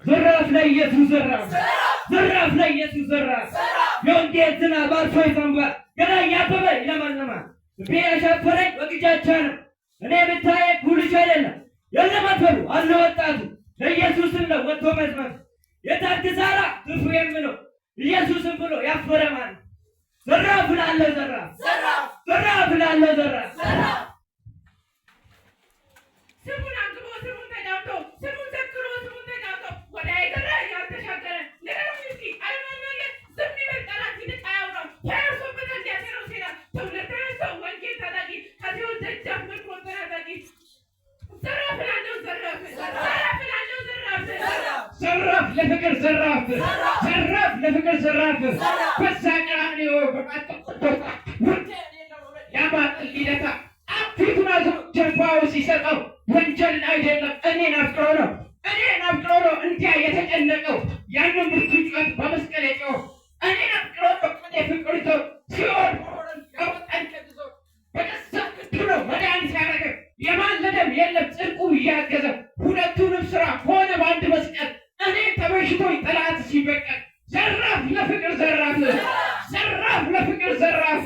زراف لا يسوع زراف زراف لا يسوع زراف يوم جيتنا بارفوي فنبا كذا يا بابا إلى ما بيا شافرك وكجاتنا أنا بتاعي كل شيء لنا يلا ما تفرو الله وتعالى لا يسوع سنة وتومس ما يتأكسارا تفهم منه يسوع سنبلو يا فرمان زراف لا الله زراف زراف لا الله زراف سمون عنكبو سمون تجاوتو سمون تكرو سمون تجاوتو ولا يدرى يا تشاكر لنا ميسكي أنا ما سمني بالكلام كده تايورا يا سوبر ده جاتيرو سيرا تولتنا سوون كي تداكي هذيو تجاب من كونتنا تداكي زراف لانو زراف زراف لانو زراف زراف لفكر زراف زراف لفكر زراف بس أنا يا ما اللي فيكم هذا جنباوس يسرقوا وانجل أيضا أني نفكره أنت يتجنقوا يعني مرتجعات بمسكلته أني نفكره أني فكرته سيور أو أنت تزور بس كله ما دعني سارك يا مان لدم يلا تسرقوا يا كذا هنا تون بسرعة هنا بعد مسكت أني تبشتوي ثلاث سيبك زراف لفكر زراف زراف لفكر زراف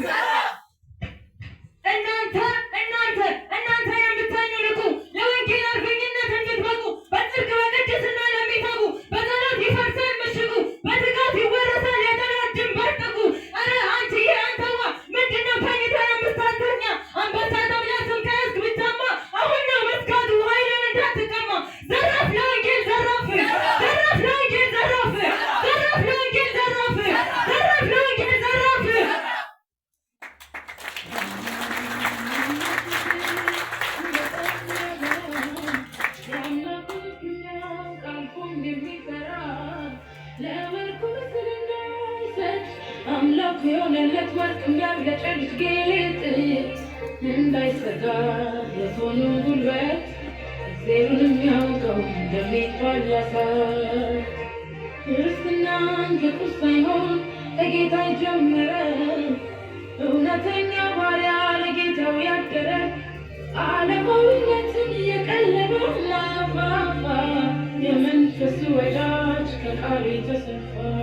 እናንተ የምታኙልኩ ለወንጌል አርበኝነት እንድትበቁ በጽድቅ በቅድስና ለሚተጉ በጸሎት ይፈርሳል ምሽጉ በትጋት ይወረሳል የጠላት ድንበር ጥጉ ኧረ አንቺዬ አንተዋ ምንድነው ተኝታ የምታስተኛ አንበሳ ተብላ ስም ከያዝክ ብቻማ አሁን ነው መስጋቱ ኃይልን እንዳትቀማ ዘራፍ ለወንጌል ዘራፍ ዘራፍ ለወንጌል ዘራፍ ዘራፍ ለወንጌል ዘራፍ ዘራፍ ለወንጌል ዘራፍ የሆነለት ወርቅ የሚያብለጨልጭ ጌጥ እንዳይሰጋ የሆኑ ጉልበት እግዜሩን የሚያውቀው እንደሚባላሳ ክርስትናን ከቁስ ሳይሆን ለጌታ ጀመረ እውነተኛ ባሪያ ለጌታው ያደረ ዓለማዊነትን የቀለበ ማፋፋ የመንፈሱ ወዳጅ ከቃሉ የተሰፋ